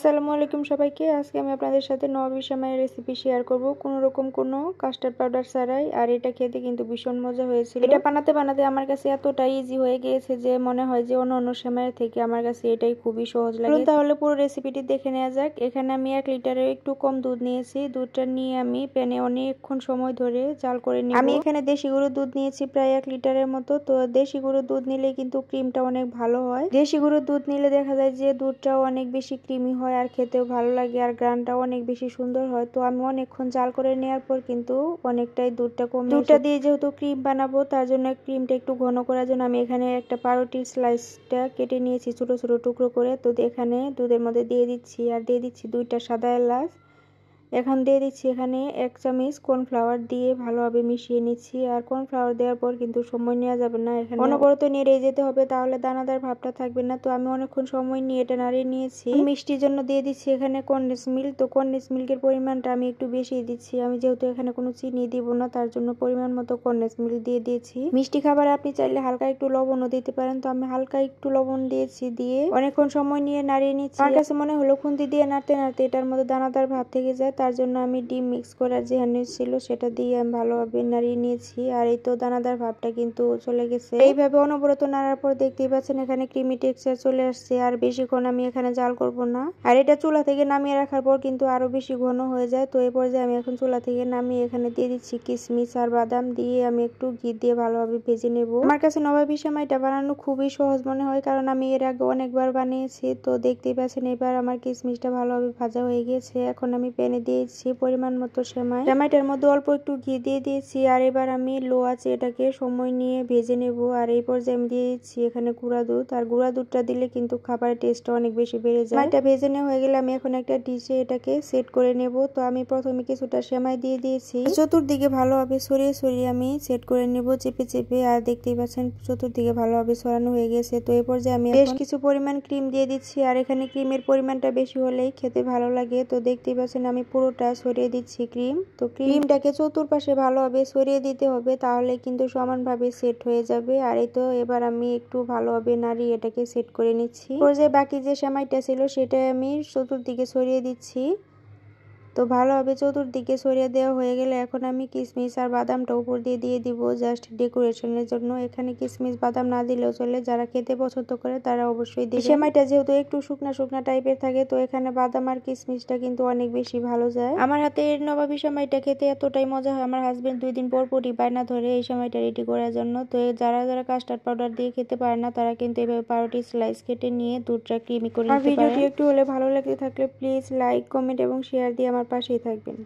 আসসালামু আলাইকুম সবাইকে। আজকে আমি আপনাদের সাথে নবাবী সেমাইয়ের রেসিপি শেয়ার করব, কোনো রকম কোনো কাস্টার্ড পাউডার ছাড়াই। আর এটা খেতে কিন্তু ভীষণ মজা হয়েছিল। এটা বানাতে বানাতে আমার কাছে এতটাই ইজি হয়ে গিয়েছে যে মনে হয় যে অন্য সেমাইয়ের থেকে আমার কাছে এটাই খুবই সহজ লাগে। তাহলে পুরো রেসিপিটি দেখে নেওয়া যাক। এখানে আমি 1 লিটারের একটু কম দুধ নিয়েছি। দুধটা নিয়ে আমি প্যানে অনেকক্ষণ সময় ধরে জাল করে নিব। আমি এখানে দেশি গরুর দুধ নিয়েছি প্রায় 1 লিটারের মতো। তো দেশি গরুর দুধ নিলে কিন্তু ক্রিমটা অনেক ভালো হয়। দেশি গরুর দুধ নিলে দেখা যায় যে দুধটাও অনেক বেশি ক্রিমি হয় আর খেতেও ভালো লাগে আর গ্রানটাও অনেক বেশি সুন্দর হয়। তো আমি অনেকক্ষণ জাল করে নেওয়ার পর কিন্তু অনেকটাই দুধটা কমে এসেছে। দুধটা দিয়ে যেহেতু ক্রিম বানাবো তার জন্য ক্রিমটা একটু ঘন করার জন্য আমি এখানে একটা পাউরুটির স্লাইসটা কেটে নিয়েছি ছোট ছোট টুকরো করে। তো এখানে দুধের মধ্যে দিয়ে দিচ্ছি আর দিয়ে দিচ্ছি 2টা সাদা এলাচ। এখন দিয়ে দিচ্ছি এখানে 1 চামচ কর্নফ্লাওয়ার দিয়ে ভালোভাবে মিশিয়ে নিচ্ছি। আর কর্নফ্লাওয়ার দেওয়ার পর কিন্তু সময় নেওয়া যাবে না, এখানে অনবরত নেড়ে যেতে হবে, তাহলে দানাদার ভাবটা থাকবে না। তো আমি অনেকক্ষণ সময় নিয়ে এটা নাড়িয়ে নিয়েছি। মিষ্টির জন্য দিয়ে দিচ্ছি এখানে কনডেন্স মিল্ক। তো কনডেন্স মিল্কের পরিমাণটা আমি একটু বেশি দিচ্ছি, আমি যেহেতু এখানে কোনো চিনি দিব না তার জন্য পরিমাণ মতো কনডেন্স মিল্ক দিয়ে দিয়েছি। মিষ্টি খাবারে আপনি চাইলে হালকা একটু লবণও দিতে পারেন, তো আমি হালকা একটু লবণ দিয়েছি। দিয়ে অনেকক্ষণ সময় নিয়ে নাড়িয়ে নিচ্ছি। আমার কাছে মনে হলো খুন্তি দিয়ে নাড়তে নাড়তে এটার মধ্যে দানাদার ভাব থেকে যায়, তার জন্য আমি ডিম মিক্স করার যে হ্যান্ডউইচ ছিল সেটা দিয়ে আমি ভালোভাবে নাড়িয়ে নিয়েছি। আর এই তো দানাদার ভাবটা কিন্তু চলে গেছে। এইভাবে অনবরত নাড়ার পর দেখতেই পাচ্ছেন এখানে ক্রিমি টেক্সচার চলে আসছে। আর বেশিক্ষণ আমি এখানে জাল করব না। আর এটা চুলা থেকে নামিয়ে রাখার পর কিন্তু আরো বেশি ঘন হয়ে যায়। তো এই পর্যায়ে আমি এখন চুলা থেকে নামিয়ে এখানে দিয়ে দিচ্ছি কিশমিশ আর বাদাম দিয়ে আমি একটু ঘি দিয়ে ভালোভাবে ভেজে নেব। আমার কাছে নবাবী সেমাইটা বানানো খুবই সহজ মনে হয়, কারণ আমি এর আগে অনেকবার বানিয়েছি। তো দেখতেই পাচ্ছেন এবার আমার কিশমিশটা ভালোভাবে ভাজা হয়ে গেছে। এখন আমি প্যানে দিয়েছি পরিমাণ মতো সেমাইটার মধ্যে অল্প একটু ঘি দিয়ে দিয়েছি। আর এবার আমি লো আঁচে এটাকে সময় নিয়ে ভেজে নেব। আর এই পর্যায়ে আমি দিয়ে দিচ্ছি এখানে গুঁড়া দুধ। আর গুঁড়া দুধটা দিলে কিন্তু খাবারের টেস্টটা অনেক বেশি বেড়ে যায়। সেমাইটা ভেজে নেওয়া হয়ে গেলে আমি এখন একটা ডিশে এটাকে সেট করে নেব। তো আমি প্রথমে কিছুটা সেমাই দিয়ে দিয়েছি, চতুর্দিকে ভালোভাবে ছড়িয়ে ছড়িয়ে আমি সেট করে নেব চেপে চেপে। আর দেখতেই পাচ্ছেন চতুর্দিকে ভালোভাবে ছড়ানো হয়ে গেছে। তো এই পর্যায়ে আমি বেশ কিছু পরিমাণ ক্রিম দিয়ে দিচ্ছি। আর এখানে ক্রিমের পরিমাণটা বেশি হলেই খেতে ভালো লাগে। তো দেখতেই পাচ্ছেন আমি পুরোটা ছড়িয়ে দিচ্ছি ক্রিম। তো ক্রিমটাকে চতুর্পাশে ভালোভাবে ছড়িয়ে দিতে হবে, তাহলে কিন্তু সমানভাবে সেট হয়ে যাবে। আর এই তো এবার আমি একটু ভালোভাবে নাড়িয়ে এটাকে সেট করে নিচ্ছি। পর্যায়ে বাকি যে সেমাইটা ছিল সেটা আমি চতুর্দিকে ছড়িয়ে দিচ্ছি। তো ভালোভাবে চতুর্দিকে ছড়িয়ে দেওয়া হয়ে গেলে এখন আমি কিশমিশ আর বাদামটা উপর দিয়ে দিয়ে দিব জাস্ট ডেকোরেশনের জন্য। এখানে কিশমিশ বাদাম না দিলেও চলে, যারা খেতে পছন্দ করে তারা অবশ্যই দিবে। সেমাইটা যেহেতু একটু শুকনা শুকনা টাইপের থাকে, তো এখানে বাদাম আর কিশমিশটা কিন্তু অনেক বেশি ভালো যায়। আমার হাতে এর নবাবী সেমাইটা খেতে এতটাই মজা হয়, আমার হাজবেন্ড 2 দিন পর পরই বায়না ধরে এই সেমাইটা রেডি করার জন্য। তো যারা যারা কাস্টার্ড পাউডার দিয়ে খেতে পারে না তারা কিন্তু এভাবে পাউরুটি স্লাইস কেটে নিয়ে দুধটা ক্রিমি করে নিতে পারে। ভিডিওটি একটু হলে ভালো লাগতে থাকলে প্লিজ লাইক, কমেন্ট এবং শেয়ার দিয়ে আমার পাশেই থাকবেন।